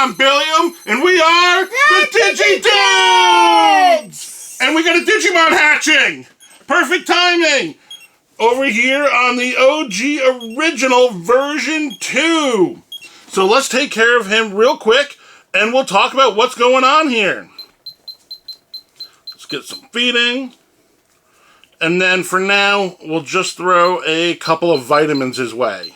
I'm Billiam, and we are the Digi-Dudes! And we got a Digimon hatching! Perfect timing! Over here on the OG original version 2. So let's take care of him real quick, and we'll talk about what's going on here. Let's get some feeding. And then for now, we'll just throw a couple of vitamins his way.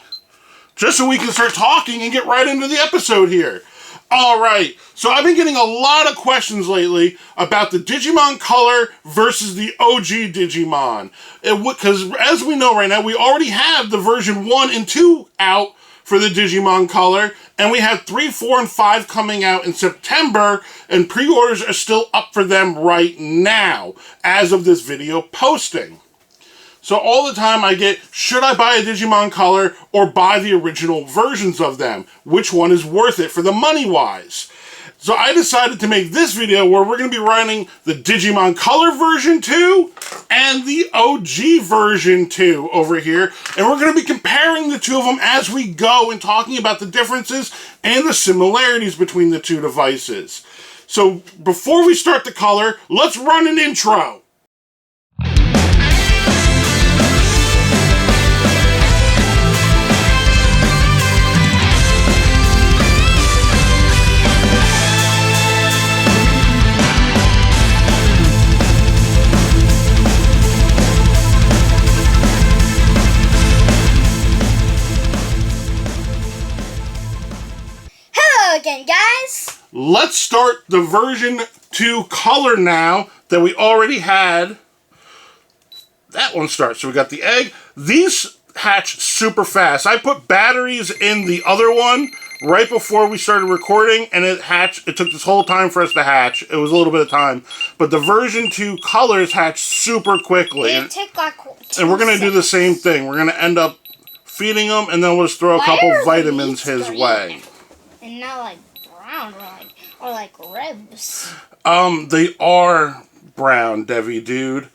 Just so we can start talking and get right into the episode here. Alright, so I've been getting a lot of questions lately about the Digimon Color versus the OG Digimon. Because as we know right now, we already have the version 1 and 2 out for the Digimon Color, and we have 3, 4, and 5 coming out in September, and pre-orders are still up for them right now, as of this video posting. So all the time I get, should I buy a Digimon Color or buy the original versions of them? Which one is worth it for the money-wise? So I decided to make this video where we're going to be running the Digimon Color version 2 and the OG version 2 over here. And we're going to be comparing the two of them as we go and talking about the differences and the similarities between the two devices. So before we start the color, let's run an intro. Again, guys. Let's start the version 2 color now that we already had. That one starts. So we got the egg. These hatch super fast. I put batteries in the other one right before we started recording, and it hatched. It took this whole time for us to hatch. It was a little bit of time. But the version 2 colors hatch super quickly. It took like 2 and we're going to do the same thing. We're going to end up feeding them, and then we'll just throw a couple vitamins his way. And not like brown or like ribs. They are brown, Devi-Dude.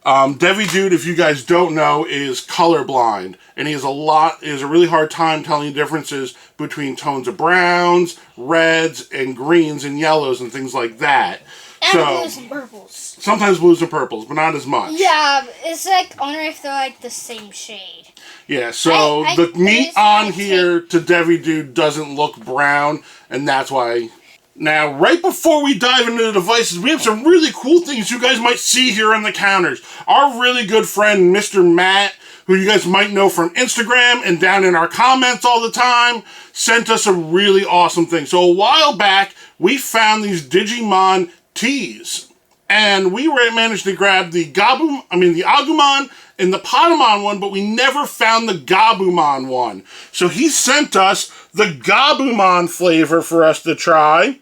Devi-Dude, if you guys don't know, is colorblind. And he has a really hard time telling the differences between tones of browns, reds, and greens, and yellows, and things like that. And blues and purples. Sometimes blues and purples, but not as much. Yeah, it's like only if they're like the same shade. Yeah, so the meat on here to Devi-Dude doesn't look brown, and that's why. Now, right before we dive into the devices, we have some really cool things you guys might see here on the counters. Our really good friend, Mr. Matt, who you guys might know from Instagram and down in our comments all the time, sent us a really awesome thing. So a while back, we found these Digimon tees. And we managed to grab the Agumon and the Patamon one, but we never found the Gabumon one. So he sent us the Gabumon flavor for us to try.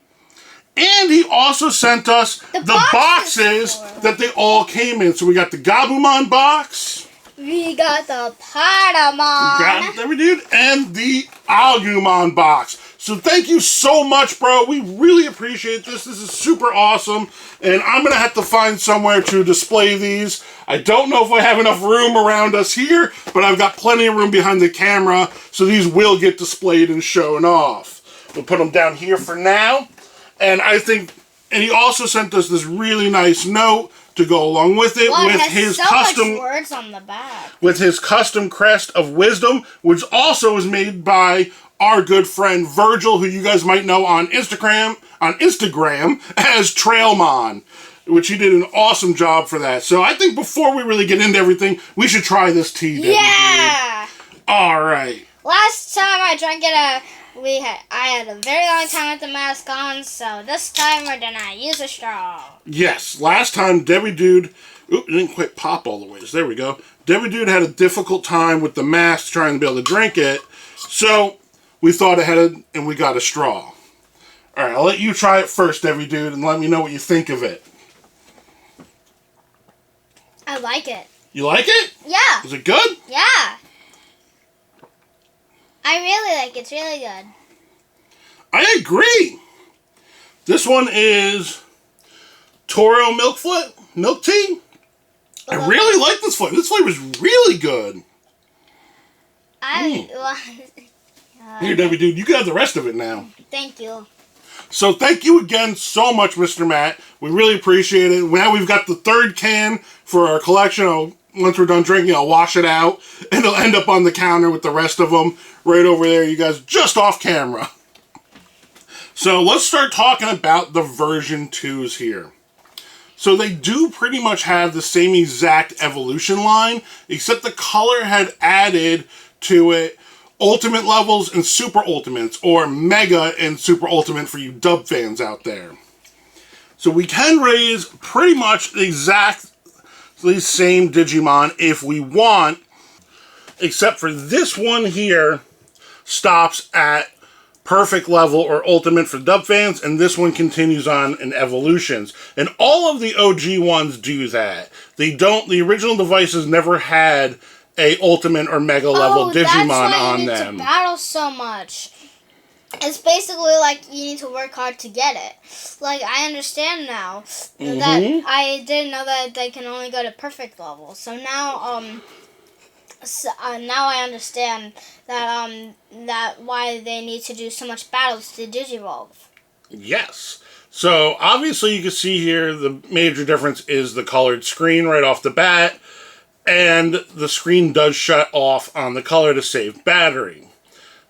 And he also sent us the boxes that they all came in. So we got the Gabumon box. We got the Patamon. And the Agumon box. So thank you so much, bro. We really appreciate this. This is super awesome. And I'm going to have to find somewhere to display these. I don't know if I have enough room around us here, but I've got plenty of room behind the camera, so these will get displayed and shown off. We'll put them down here for now. And he also sent us this really nice note to go along with it, with his custom words on the back. With his custom crest of wisdom, which also is made by our good friend Virgil, who you guys might know on Instagram as Trailmon, which he did an awesome job for that. So I think before we really get into everything, we should try this tea. Yeah. All right. Last time I drank it, I had a very long time with the mask on, so this time we're gonna use a straw. Yes, last time Devi-Dude, it didn't quite pop all the way. So there we go. Devi-Dude had a difficult time with the mask trying to be able to drink it, so we thought ahead and we got a straw. All right, I'll let you try it first, Devi-Dude, and let me know what you think of it. I like it. You like it? Yeah. Is it good? Yeah. I really like it. It's really good. I agree. This one is Toro milk tea. I really like this flavor. This flavor is really good. I Here, Debbie, dude, you got the rest of it now. Thank you. So thank you again so much, Mr. Matt. We really appreciate it. Now we've got the third can for our collection. Once we're done drinking, I'll wash it out, and it'll end up on the counter with the rest of them right over there, you guys, just off camera. So let's start talking about the version 2s here. So they do pretty much have the same exact evolution line, except the color had added to it ultimate levels and super ultimates, or mega and super ultimate for you dub fans out there. So we can raise pretty much exactly the same Digimon if we want, except for this one here stops at perfect level or ultimate for dub fans, and this one continues on in evolutions. And all of the OG ones do that. They don't, the original devices never had a ultimate or mega level Digimon on them. That's why you need to battle so much. It's basically like you need to work hard to get it. Like, I understand now that I didn't know that they can only go to perfect level. So now, now I understand that why they need to do so much battles to Digivolve. Yes. So obviously you can see here the major difference is the colored screen right off the bat, and the screen does shut off on the color to save battery.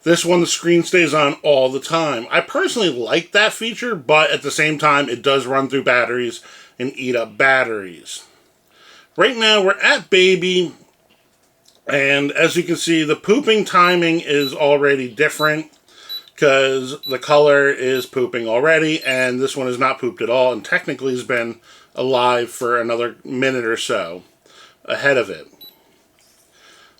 This one, the screen stays on all the time. I personally like that feature, but at the same time, it does run through batteries and eat up batteries. Right now, we're at baby, and as you can see, the pooping timing is already different because the color is pooping already, and this one is not pooped at all, and technically has been alive for another minute or so ahead of it.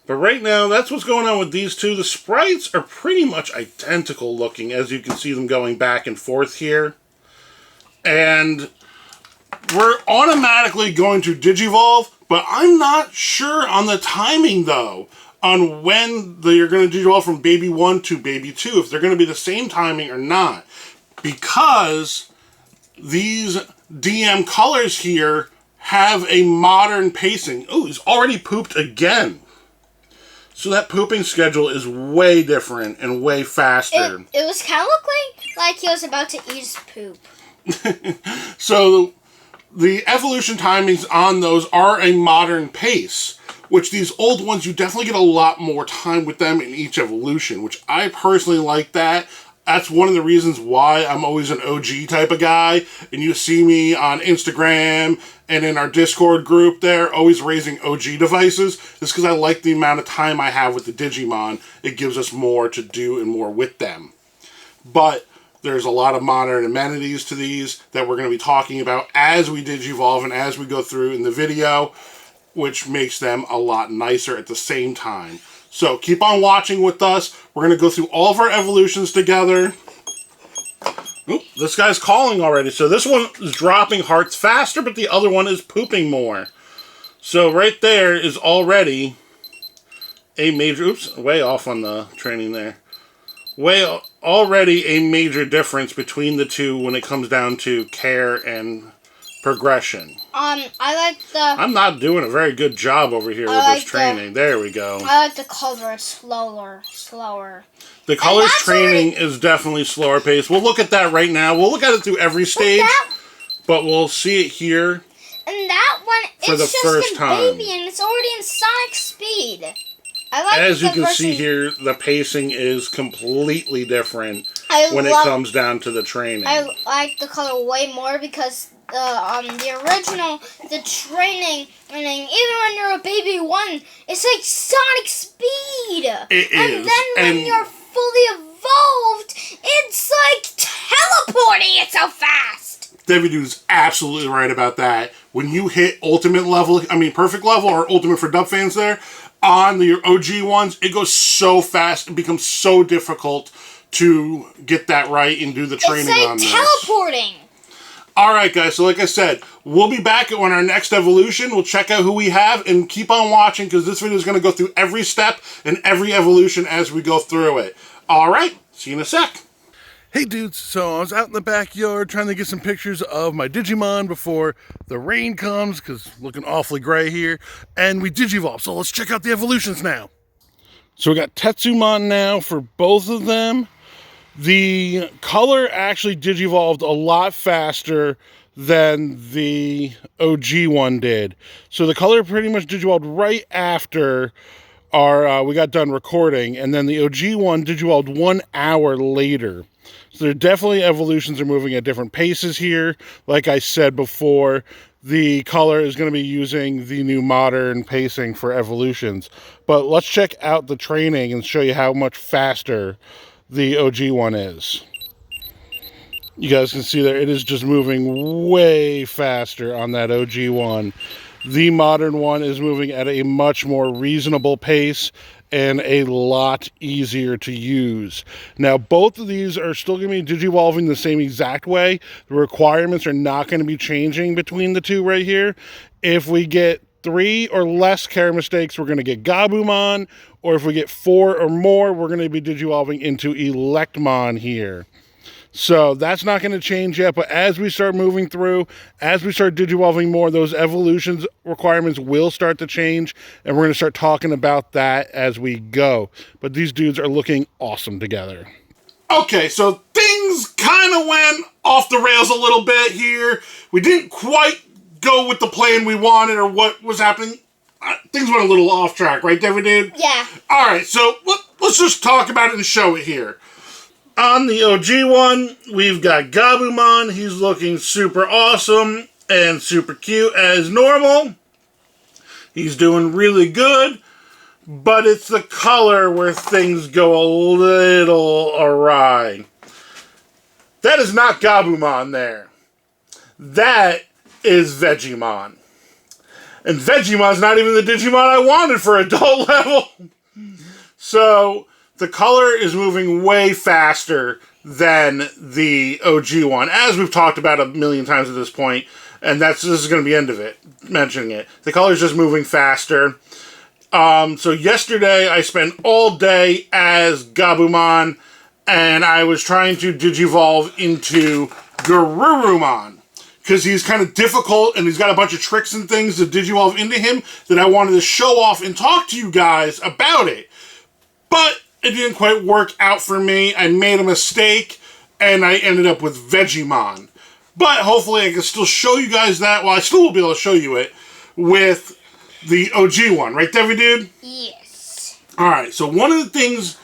But right now, that's what's going on with these two. The sprites are pretty much identical looking, as you can see them going back and forth here. And we're automatically going to Digivolve, but I'm not sure on the timing, though, on when you're going to Digivolve from Baby 1 to Baby 2, if they're going to be the same timing or not. Because these DM colors here have a modern pacing. Oh, he's already pooped again. So that pooping schedule is way different and way faster. It was kind of looking like he was about to eat his poop. So the evolution timings on those are a modern pace, which these old ones, you definitely get a lot more time with them in each evolution, which I personally like that. That's one of the reasons why I'm always an OG type of guy, and you see me on Instagram and in our Discord group there, always raising OG devices, just because I like the amount of time I have with the Digimon. It gives us more to do and more with them. But there's a lot of modern amenities to these that we're going to be talking about as we Digivolve and as we go through in the video, which makes them a lot nicer at the same time. So keep on watching with us. We're going to go through all of our evolutions together. Oop, this guy's calling already. So this one is dropping hearts faster, but the other one is pooping more. So right there is already a major... Oops, way off on the training there. Already a major difference between the two when it comes down to care and progression. I'm not doing a very good job over here with this training. There we go. I like the color slower. The colors training is definitely slower paced. We'll look at that right now. We'll look at it through every stage, but we'll see it here. And that one, for the first time. Baby, and it's already in Sonic speed. As you can see here, the pacing is completely different when it comes down to the training. I like the color way more because the original, the training, even when you're a baby one, it's like Sonic speed. It is. And then when you're fully evolved, it's like teleporting. It's so fast. Digi-Dudes absolutely right about that. When you hit ultimate level, perfect level or ultimate for dub fans there, on the OG ones, it goes so fast. It becomes so difficult to get that right and do the training on this. It's like teleporting. Alright guys, so like I said, we'll be back on our next evolution. We'll check out who we have and keep on watching because this video is going to go through every step and every evolution as we go through it. Alright, see you in a sec. Hey dudes, so I was out in the backyard trying to get some pictures of my Digimon before the rain comes because it's looking awfully gray here. And we Digivolve, so let's check out the evolutions now. So we got Tetsumon now for both of them. The color actually digivolved a lot faster than the OG one did. So the color pretty much digivolved right after we got done recording, and then the OG one digivolved 1 hour later. So there definitely evolutions are moving at different paces here. Like I said before, the color is going to be using the new modern pacing for evolutions. But let's check out the training and show you how much faster the OG one is. You guys can see there, it is just moving way faster on that OG one. The modern one is moving at a much more reasonable pace and a lot easier to use. Now, both of these are still going to be digivolving the same exact way. The requirements are not going to be changing between the two right here. If we get 3 or less character mistakes, we're going to get Gabumon, or if we get 4 or more, we're going to be digivolving into Electmon here. So that's not going to change yet, but as we start moving through, as we start digivolving more, those evolutions requirements will start to change, and we're going to start talking about that as we go. But these dudes are looking awesome together. Okay, so things kind of went off the rails a little bit here. We didn't quite go with the plan we wanted or what was happening. Things went a little off track, right, David? Yeah. All right, so let's just talk about it and show it here. On the OG one, we've got Gabumon. He's looking super awesome and super cute as normal. He's doing really good, but it's the color where things go a little awry. That is not Gabumon there. That is Vegemon. And Vegemon's not even the Digimon I wanted for adult level. So the color is moving way faster than the OG one, as we've talked about a million times at this point, and this is going to be the end of it, mentioning it. The color is just moving faster. So yesterday I spent all day as Gabumon, and I was trying to digivolve into Garurumon, because he's kind of difficult, and he's got a bunch of tricks and things to digivolve into him that I wanted to show off and talk to you guys about it. But it didn't quite work out for me. I made a mistake, and I ended up with Vegemon. But hopefully I can still show you guys that. Well, I still will be able to show you it with the OG one. Right, Debbie Dude? Yes. Alright, so one of the things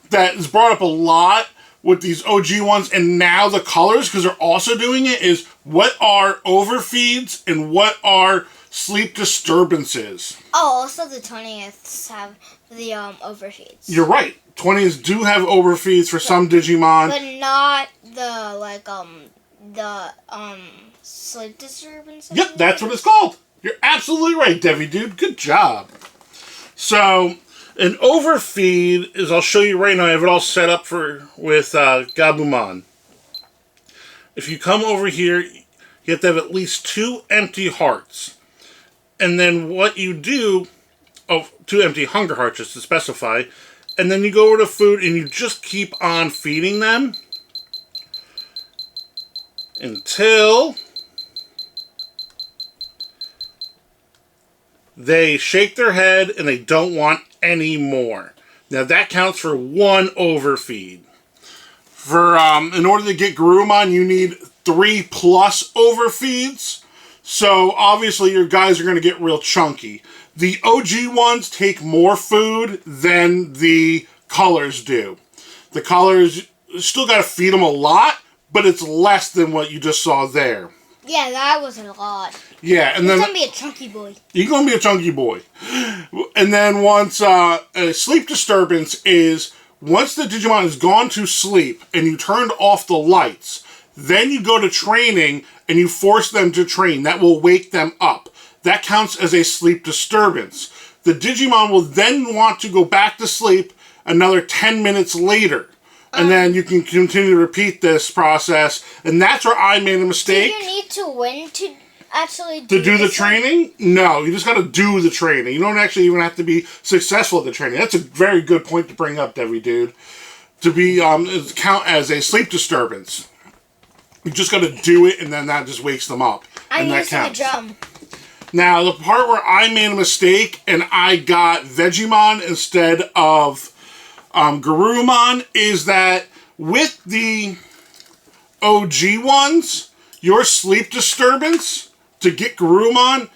that is brought up a lot with these OG ones, and now the colors, because they're also doing it, is what are overfeeds and what are sleep disturbances. Oh, also the 20th have the overfeeds. You're right. 20s do have overfeeds for some Digimon. But not the sleep disturbances. Yep, that's what it's called. You're absolutely right, Debbie Dude. Good job. So, an overfeed is, I'll show you right now, I have it all set up with Gabumon. If you come over here, you have to have at least 2 empty hearts. And then what you do, 2 empty hunger hearts just to specify, and then you go over to food and you just keep on feeding them until they shake their head and they don't want any more. Now that counts for 1 overfeed. In order to get Garurumon, you need 3+ overfeeds. So obviously your guys are going to get real chunky. The OG ones take more food than the colors do. The colors, still got to feed them a lot, but it's less than what you just saw there. Yeah, that was a lot. Yeah, and then He's gonna be a chunky boy. You're gonna be a chunky boy. And then once a sleep disturbance is once the Digimon has gone to sleep and you turned off the lights, then you go to training and you force them to train. That will wake them up. That counts as a sleep disturbance. The Digimon will then want to go back to sleep another 10 minutes later. And then you can continue to repeat this process. And that's where I made a mistake. Do you need to win to actually do the training? No, you just got to do the training. You don't actually even have to be successful at the training. That's a very good point to bring up, Debbie Dude. To be count as a sleep disturbance. You just got to do it, and then that just wakes them up. I'm and that using counts. a drum. Now, the part where I made a mistake and I got Vegemon instead of Garurumon is that with the OG ones, your sleep disturbance to get Garurumon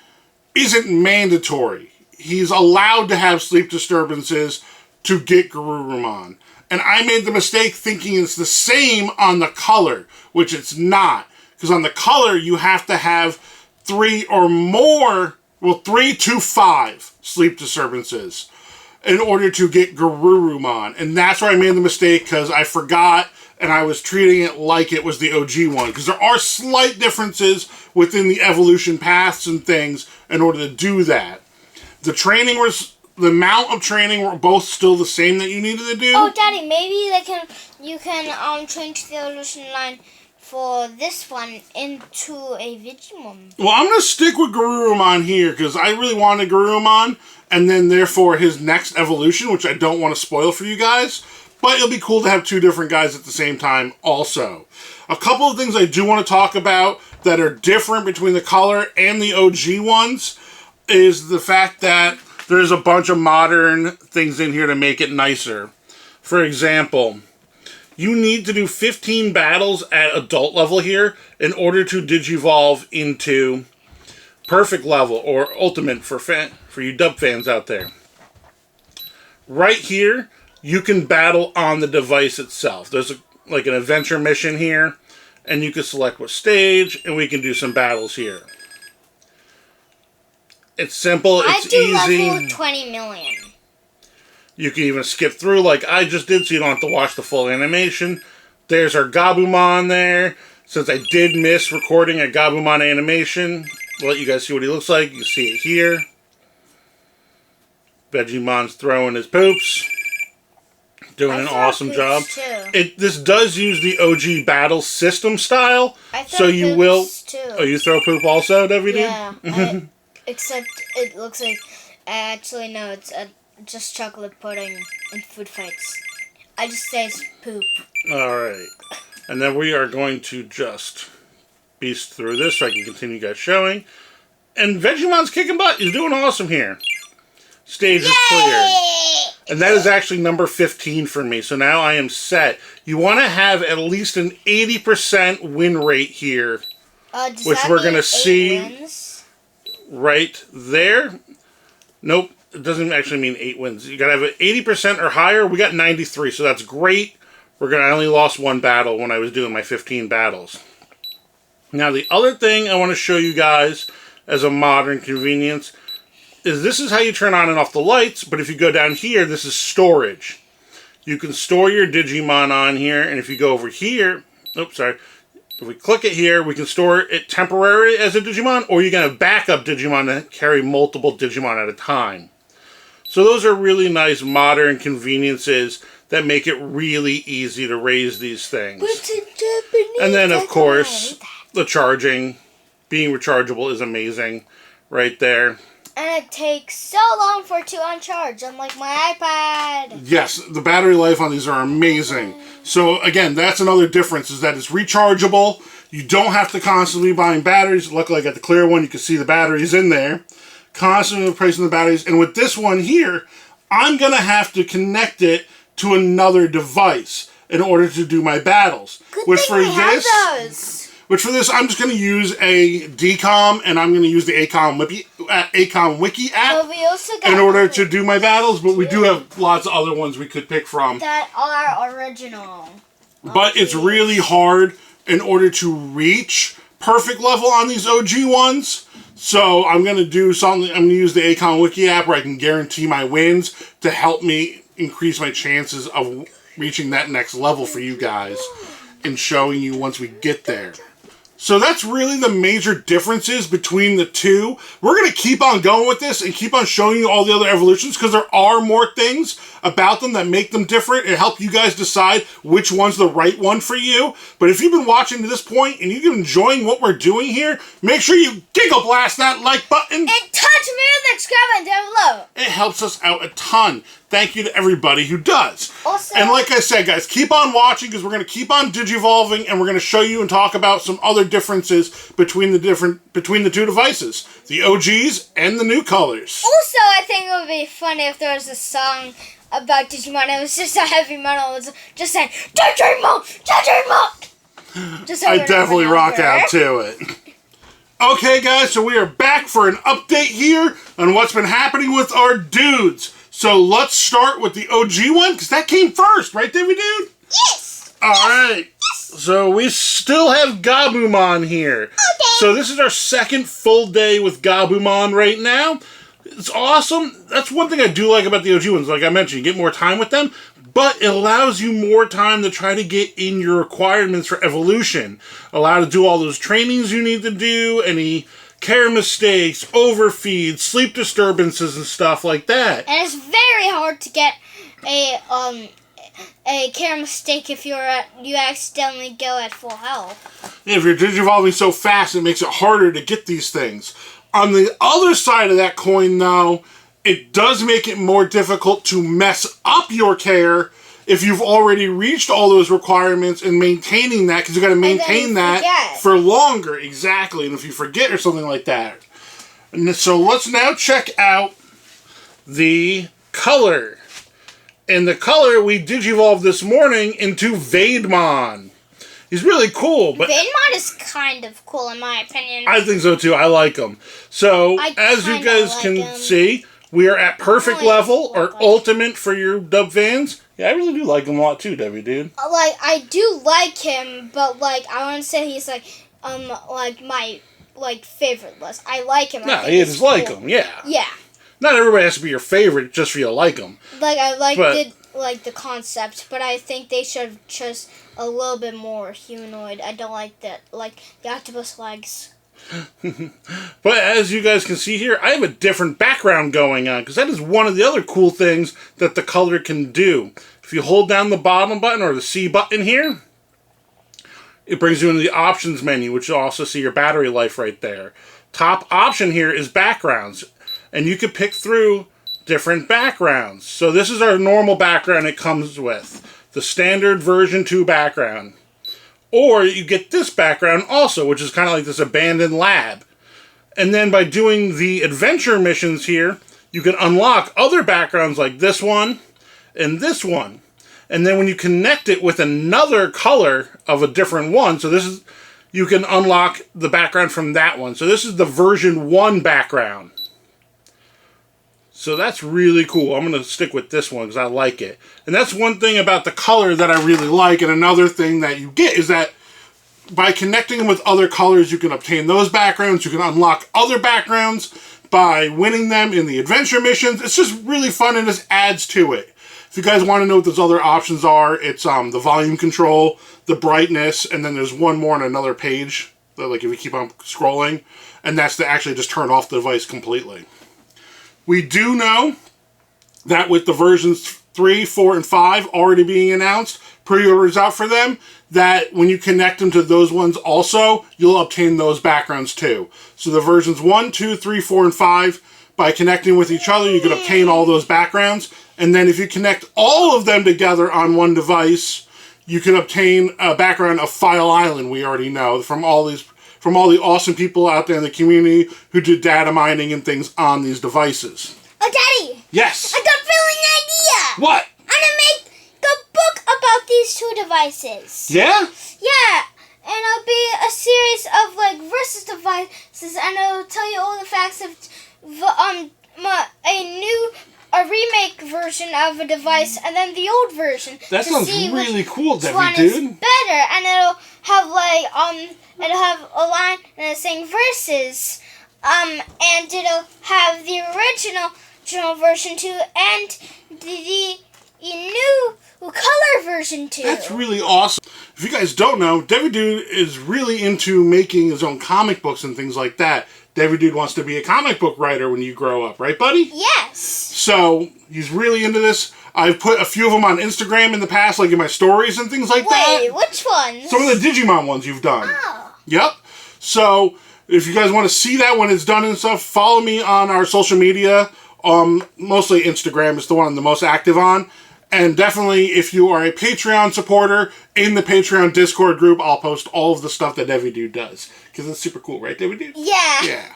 isn't mandatory. He's allowed to have sleep disturbances to get Garurumon. And I made the mistake thinking it's the same on the color, which it's not. Because on the color, you have to have 3 or more, 3 to 5 sleep disturbances in order to get Garurumon. And that's where I made the mistake, because I forgot and I was treating it like it was the OG one. Because there are slight differences within the evolution paths and things in order to do that. The amount of training were both still the same that you needed to do. Oh, Daddy, maybe you can change the evolution line for this one into a Digimon. Well, I'm going to stick with Garurumon here, because I really wanted Garurumon, and then therefore his next evolution, which I don't want to spoil for you guys. But it'll be cool to have 2 different guys at the same time also. A couple of things I do want to talk about that are different between the color and the OG ones is the fact that there's a bunch of modern things in here to make it nicer. For example, you need to do 15 battles at adult level here in order to digivolve into perfect level or ultimate for you dub fans out there. Right here, you can battle on the device itself. There's like an adventure mission here, and you can select what stage, and we can do some battles here. It's simple, it's easy. I do level 20 million. You can even skip through like I just did, so you don't have to watch the full animation. There's our Gabumon there. Since I did miss recording a Gabumon animation, I'll let you guys see what he looks like. You see it here. Vegimon's throwing his poops. Doing an awesome job. This does use the OG battle system style, so you will. Too. Oh, you throw poop also, Debbie? Yeah. Except it looks like actually no, it's just chocolate pudding and food fights. I just say it's poop. All right, and then we are going to just beast through this so I can continue guys showing. And Vegimon's kicking butt. He's doing awesome here. Stage is cleared. And that is actually number 15 for me. So now I am set. You want to have at least an 80% win rate here. Which we're going to see right there. Nope. It doesn't actually mean 8 wins. You got to have it 80% or higher. We got 93. So that's great. I only lost 1 battle when I was doing my 15 battles. Now the other thing I want to show you guys as a modern convenience is this is how you turn on and off the lights, but if you go down here, this is storage. You can store your Digimon on here, and if you go over here, if we click it here, we can store it temporarily as a Digimon, or you can have backup Digimon that carry multiple Digimon at a time. So those are really nice modern conveniences that make it really easy to raise these things. And then, of course, the charging, being rechargeable is amazing right there. And it takes so long for it to uncharge, unlike my iPad. Yes, the battery life on these are amazing. So again, that's another difference, is that it's rechargeable. You don't have to constantly be buying batteries. Luckily I got the clear one, you can see the batteries in there. Constantly replacing the batteries. And with this one here, I'm going to have to connect it to another device in order to do my battles. Which for this, I'm just going to use a DCOM, and I'm going to use the ACOM Wiki app in order to do my battles, but we do have lots of other ones we could pick from. That are original. But it's really hard in order to reach perfect level on these OG ones. So I'm going to do something, I'm going to use the ACOM Wiki app where I can guarantee my wins to help me increase my chances of reaching that next level for you guys and showing you once we get there. So that's really the major differences between the two. We're going to keep on going with this and keep on showing you all the other evolutions because there are more things about them that make them different and help you guys decide which one's the right one for you. But if you've been watching to this point and you're enjoying what we're doing here, make sure you giggle blast that like button. And touch music's comment down below. It helps us out a ton. Thank you to everybody who does. Also, and like I said, guys, keep on watching because we're going to keep on digivolving and we're going to show you and talk about some other differences between the two devices, the OGs and the new colors. Also, I think it would be funny if there was a song about Digimon. It was just a heavy metal. It was just saying, Digimon! Digimon! Just over I and over definitely and rock over. out to it. Okay, guys, so we are back for an update here on what's been happening with our dudes. So let's start with the OG one, because that came first, right, David Dude? Yes! Alright, so we still have Gabumon here. Okay. So this is our second full day with Gabumon right now. It's awesome. That's one thing I do like about the OG ones. Like I mentioned, you get more time with them, but it allows you more time to try to get in your requirements for evolution. Allow to do all those trainings you need to do, any care mistakes, overfeed, sleep disturbances, and stuff like that. And it's very hard to get a care mistake if you accidentally go at full health. If you're digivolving so fast, it makes it harder to get these things. On the other side of that coin, though, it does make it more difficult to mess up your care if you've already reached all those requirements and maintaining that, because you got to maintain that for longer. Exactly, and if you forget or something like that. And so let's now check out the color. In the color, we digivolved this morning into Vademon. He's really cool, but Digimon is kind of cool in my opinion. I think so too. I like him. So, as you guys can see, we are at perfect level, or ultimate for your dub fans. Yeah, I really do like him a lot too, Debbie, dude. Like, I do like him, but, like, I want to say he's, like my, like, favorite list. I like him. No, you just like him, yeah. Yeah. Not everybody has to be your favorite just for you to like him. Like, I like the concept, but I think they should have just a little bit more humanoid. I don't like that, like, the octopus legs. But as you guys can see here, I have a different background going on, because that is one of the other cool things that the color can do. If you hold down the bottom button, or the C button here, it brings you into the options menu, which you'll also see your battery life right there. Top option here is backgrounds, and you can pick through different backgrounds. So this is our normal background it comes with, the standard version 2 background. Or you get this background also, which is kind of like this abandoned lab. And then by doing the adventure missions here, you can unlock other backgrounds like this one and this one. And then when you connect it with another color of a different one, so this is, you can unlock the background from that one. So this is the version 1 background. So that's really cool. I'm going to stick with this one because I like it. And that's one thing about the color that I really like. And another thing that you get is that by connecting them with other colors, you can obtain those backgrounds. You can unlock other backgrounds by winning them in the adventure missions. It's just really fun and just adds to it. If you guys want to know what those other options are, it's the volume control, the brightness, and then there's one more on another page. Like if you keep on scrolling. And that's to actually just turn off the device completely. We do know that with the versions 3, 4, and 5 already being announced, pre-orders out for them, that when you connect them to those ones also, you'll obtain those backgrounds too. So the versions 1, 2, 3, 4, and 5, by connecting with each other, you can obtain all those backgrounds. And then if you connect all of them together on one device, you can obtain a background of File Island, we already know, from all the awesome people out there in the community who did data mining and things on these devices. Oh, Daddy! Yes! I got a brilliant idea! What? I'm gonna make a book about these 2 devices. Yeah? Yeah, and it'll be a series of, like, versus devices, and it'll tell you all the facts of a remake version of a device, and then the old version. That sounds really cool, Debbie, Debbie, dude. dude. Better, and it'll have, like, it'll have a line and it's saying versus, and it'll have the original version 2 and the new color version 2. That's really awesome. If you guys don't know, Debbie Dude is really into making his own comic books and things like that. Debbie Dude wants to be a comic book writer when you grow up, right, buddy? Yes. So, he's really into this. I've put a few of them on Instagram in the past, like in my stories and things like that. Wait, which ones? Some of the Digimon ones you've done. Oh. Yep. So, if you guys want to see that when it's done and stuff, follow me on our social media. Mostly Instagram is the one I'm the most active on. And definitely, if you are a Patreon supporter, in the Patreon Discord group, I'll post all of the stuff that Debbie Dude does. Because it's super cool, right, Debbie Dude? Yeah. Yeah.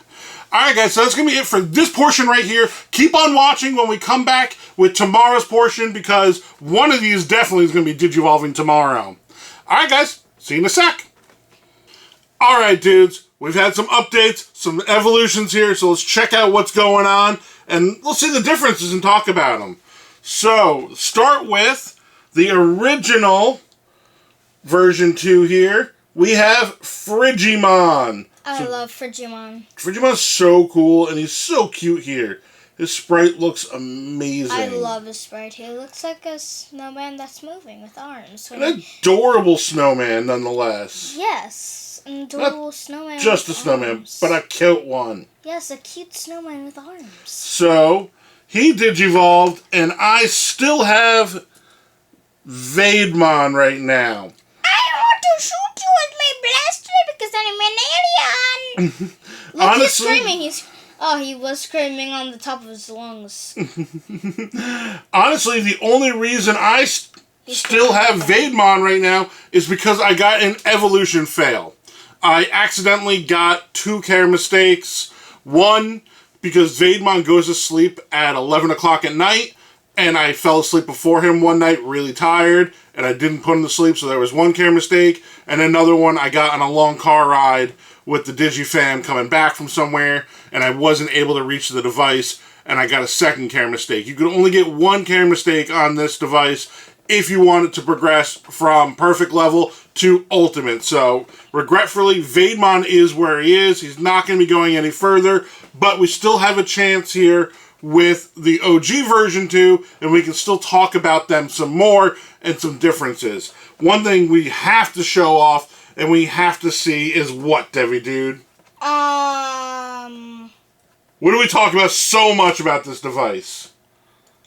Alright guys, so that's going to be it for this portion right here. Keep on watching when we come back with tomorrow's portion, because one of these definitely is going to be Digivolving tomorrow. Alright guys, see you in a sec. Alright dudes, we've had some updates, some evolutions here, so let's check out what's going on, and let's see the differences and talk about them. So, start with the original version 2 here. We have Frigimon. I love Frigimon. Frigimon's so cool, and he's so cute here. His sprite looks amazing. I love his sprite. He looks like a snowman that's moving with arms. An adorable snowman, nonetheless. Yes, an adorable snowman. Just a snowman, arms. but a cute one. Yes, a cute snowman with arms. So, he Digivolved, and I still have Vademon right now. I want to shoot you with my blaster because I'm an alien. Look, Honestly, he's screaming. He was screaming on the top of his lungs. Honestly, the only reason I still have Vademon right now is because I got an evolution fail. I accidentally got 2 care mistakes. One, because Vademon goes to sleep at 11 o'clock at night, and I fell asleep before him one night really tired, and I didn't put him to sleep, so there was 1 care mistake. And another one I got on a long car ride with the DigiFam coming back from somewhere, and I wasn't able to reach the device, and I got a 2nd care mistake. You could only get 1 care mistake on this device if you wanted to progress from perfect level to ultimate. So, regretfully, Vademon is where he is. He's not going to be going any further, but we still have a chance here with the OG version 2, and we can still talk about them some more and some differences. One thing we have to show off and we have to see is what, Debbie Dude? What do we talk about so much about this device?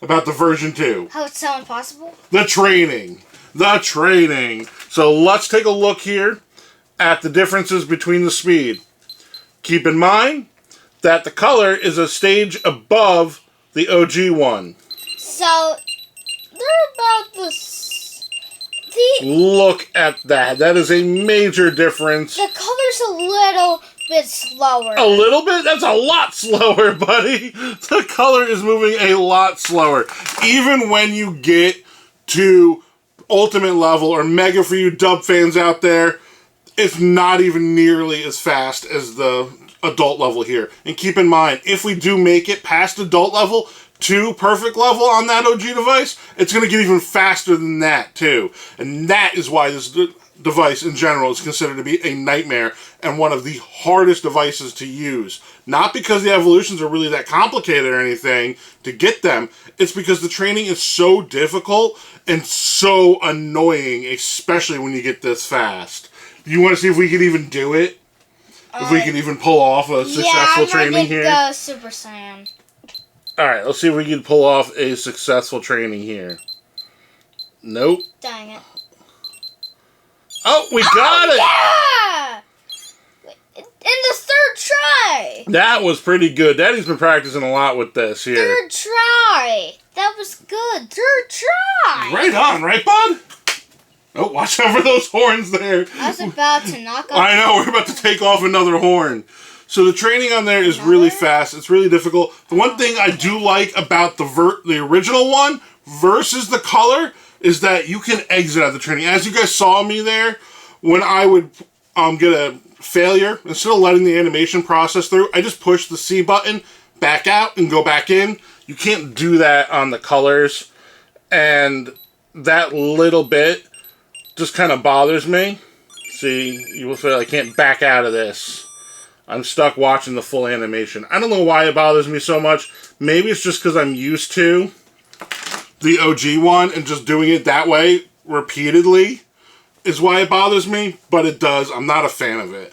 About the version 2? How it's so impossible? The training. The training. So let's take a look here at the differences between the speed. Keep in mind that the color is a stage above the OG one. So, they're about Look at that. That is a major difference. The color's a little bit slower. A little bit? That's a lot slower, buddy. The color is moving a lot slower. Even when you get to ultimate level or mega for you dub fans out there, it's not even nearly as fast as the adult level here. And keep in mind, if we do make it past adult level to perfect level on that OG device, it's going to get even faster than that too. And that is why this device in general is considered to be a nightmare and one of the hardest devices to use. Not because the evolutions are really that complicated or anything to get them, it's because the training is so difficult and so annoying, especially when you get this fast. Do you want to see if we can even do it? If we can even pull off a successful training here? Yeah, I'm gonna get Super Saiyan. Alright, let's see if we can pull off a successful training here. Nope. Dang it. Oh, we got it! Yeah! In the 3rd try! That was pretty good. Daddy's been practicing a lot with this here. 3rd try! That was good. 3rd try! Right on, right, bud? Oh, watch out for those horns there. I was about to knock off. I know, we're about to take off another horn. So the training on there is really fast. It's really difficult. The one thing I do like about the original one versus the color is that you can exit out of the training. As you guys saw me there, when I would get a failure, instead of letting the animation process through, I just push the C button, back out, and go back in. You can't do that on the colors. And that little bit just kind of bothers me. See, you will feel I can't back out of this. I'm stuck watching the full animation. I don't know why it bothers me so much. Maybe it's just because I'm used to the OG one and just doing it that way repeatedly is why it bothers me, but it does. I'm not a fan of it.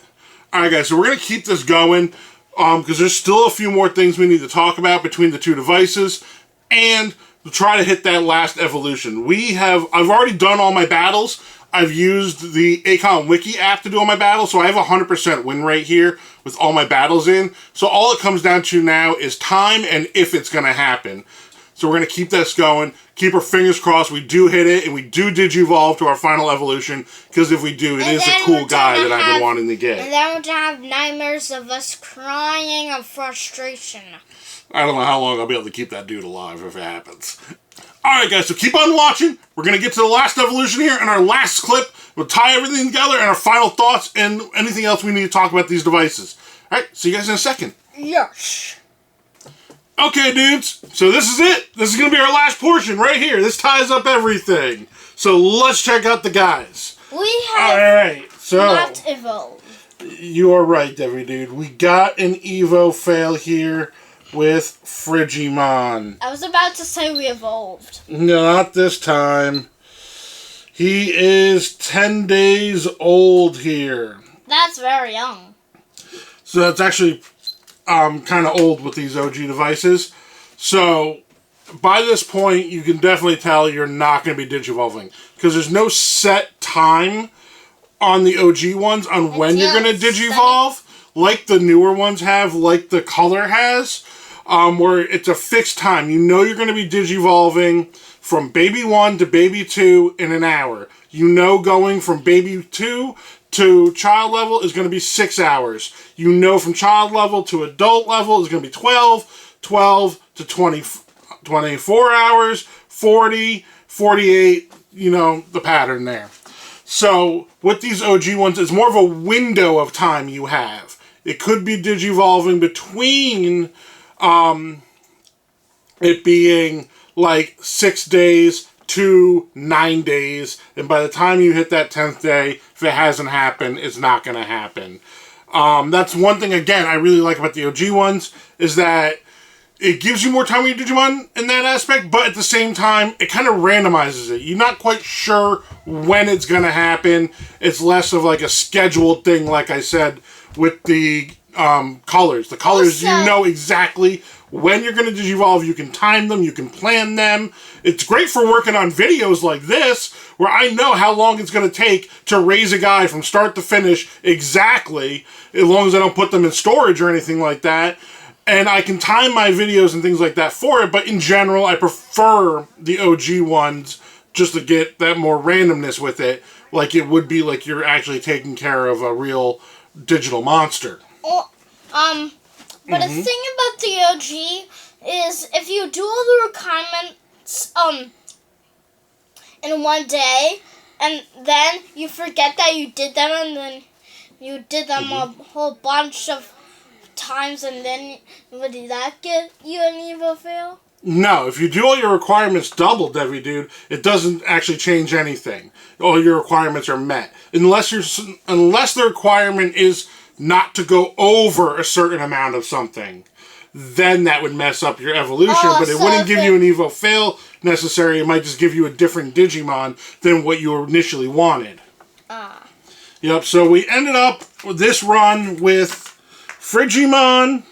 Alright guys, so we're going to keep this going because there's still a few more things we need to talk about between the 2 devices and to try to hit that last evolution. I've already done all my battles. I've used the Acon Wiki app to do all my battles, so I have a 100% win rate here with all my battles in. So all it comes down to now is time and if it's going to happen. So we're going to keep this going. Keep our fingers crossed we do hit it and we do Digivolve to our final evolution. Because if we do, it is a cool guy that I've been wanting to get. And then we're going to have nightmares of us crying of frustration. I don't know how long I'll be able to keep that dude alive if it happens. Alright guys, so keep on watching. We're going to get to the last evolution here and our last clip. We'll tie everything together and our final thoughts and anything else we need to talk about these devices. Alright, see you guys in a second. Yes. Okay, dudes, so this is it. This is going to be our last portion right here. This ties up everything. So let's check out the guys. We have not evolved. You are right, Debbie, dude. We got an Evo fail here with Frigimon. I was about to say we evolved. No, not this time. He is 10 days old here. That's very young. So that's actually kind of old with these OG devices. So by this point, you can definitely tell you're not going to be digivolving because there's no set time on the OG ones on when you're going to digivolve, like the newer ones have, like the color has, where it's a fixed time. You know you're going to be digivolving from baby 1 to baby 2 in an hour. You know going from baby 2 to child level is going to be 6 hours. You know from child level to adult level is going to be 12, 12 to 20, 24 hours, 40, 48, you know, the pattern there. So with these OG ones, it's more of a window of time you have. It could be digivolving between it being like 6 days to 9 days, and by the time you hit that 10th day, if it hasn't happened, it's not going to happen. That's one thing, again, I really like about the OG ones, is that it gives you more time with your Digimon in that aspect, but at the same time, it kind of randomizes it. You're not quite sure when it's going to happen. It's less of like a scheduled thing, like I said, with the colors. The colors, also, you know exactly when you're going to Digivolve. You can time them. You can plan them. It's great for working on videos like this, where I know how long it's going to take to raise a guy from start to finish exactly, as long as I don't put them in storage or anything like that. And I can time my videos and things like that for it, but in general, I prefer the OG ones just to get that more randomness with it, like it would be like you're actually taking care of a real digital monster. Well, but the thing about the OG is if you do all the requirements in one day, and then you forget that you did them, and then you did them a whole bunch of times, and then would that give you an Evo fail? No, if you do all your requirements doubled, every dude, it doesn't actually change anything. All your requirements are met, unless the requirement is not to go over a certain amount of something. Then that would mess up your evolution, but it wouldn't give you an Evo fail necessarily. It might just give you a different Digimon than what you initially wanted. Yep. So we ended up with this run with Frigimon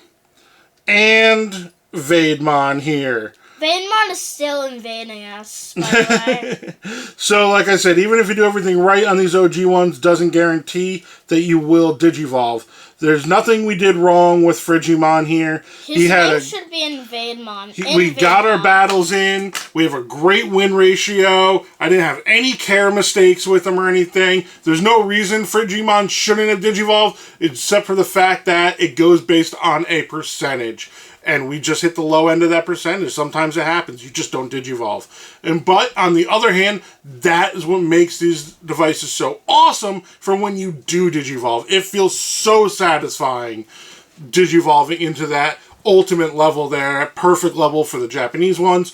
and Vademon here. Vademon is still invading us, by the way. So, like I said, even if you do everything right on these OG ones, doesn't guarantee that you will Digivolve. There's nothing we did wrong with Frigimon here. His name should be Invademon. We got our battles in. We have a great win ratio. I didn't have any care mistakes with him or anything. There's no reason Frigimon shouldn't have Digivolved, except for the fact that it goes based on a percentage. And we just hit the low end of that percentage. Sometimes it happens. You just don't Digivolve. But on the other hand, that is what makes these devices so awesome for when you do Digivolve. It feels so satisfying Digivolving into that ultimate level there, that perfect level for the Japanese ones.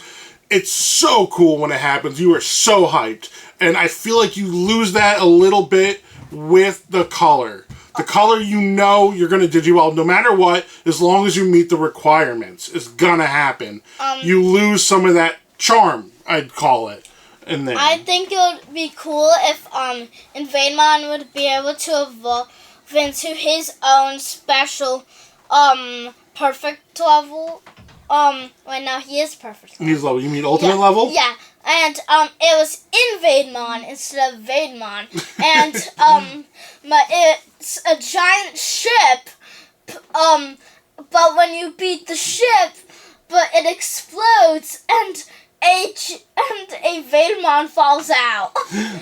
It's so cool when it happens. You are so hyped. And I feel like you lose that a little bit with the color. The color, you know you're going to Digivolve no matter what, as long as you meet the requirements. It's going to happen. You lose some of that charm, I'd call it, in there. I think it would be cool if Invademon would be able to evolve into his own special perfect level. Wait, no, he is perfect level. He's level. You mean ultimate level? Yeah. And it was Invademon instead of Vademon. And it's a giant ship. But when you beat the ship, but it explodes and a Veidmon falls out.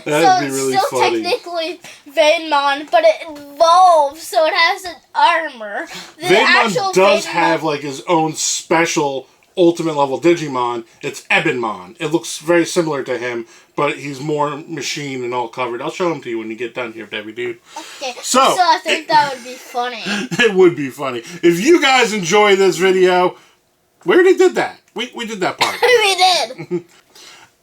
That'd be really it's still funny. technically Veidmon, but it evolves, so it has an armor. Veidmon does have like his own special ultimate level Digimon. It's Ebonmon. It looks very similar to him, but he's more machine and all covered. I'll show him to you when you get done here, Debbie Dude. Okay, so I think that would be funny. It would be funny. If you guys enjoy this video, we already did that. We did that part. We did.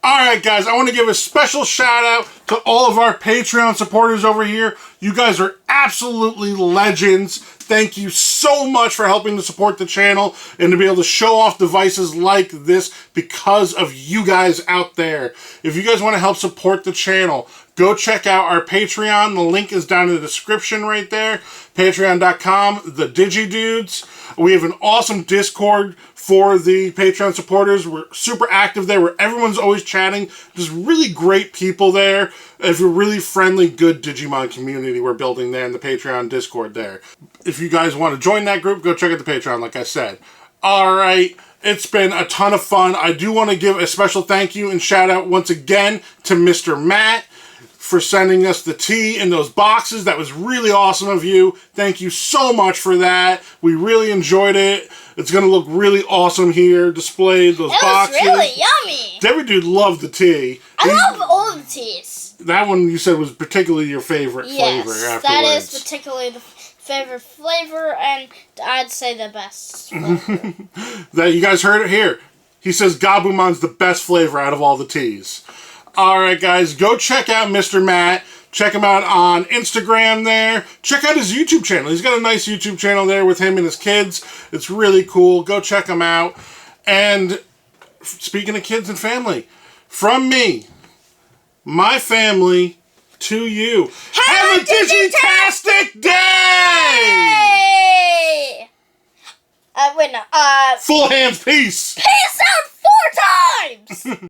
Alright guys, I want to give a special shout out to all of our Patreon supporters over here. You guys are absolutely legends. Thank you so much for helping to support the channel and to be able to show off devices like this because of you guys out there. If you guys want to help support the channel, go check out our Patreon. The link is down in the description right there. Patreon.com, the Digi-Dudes. We have an awesome Discord for the Patreon supporters. We're super active there where everyone's always chatting. There's really great people there. If you're really friendly, good Digimon community we're building there in the Patreon Discord there. If you guys want to join that group, go check out the Patreon like I said. Alright, it's been a ton of fun. I do want to give a special thank you and shout out once again to Mr. Matt for sending us the tea in those boxes. That was really awesome of you. Thank you so much for that. We really enjoyed it. It's going to look really awesome here, displayed, those boxes. It was really yummy. Debbie Dude loved the tea. I love all the teas. That one you said was particularly your favorite flavor afterwards. That is particularly the favorite flavor, and I'd say the best flavor. That you guys heard it here. He says Gabumon's the best flavor out of all the teas. Alright guys, go check out Mr. Matt. Check him out on Instagram there. Check out his YouTube channel. He's got a nice YouTube channel there with him and his kids. It's really cool. Go check him out. And speaking of kids and family, from me, my family, to you, have a Digitastic day! Wait, no. Full hands, peace! Peace out 4 times!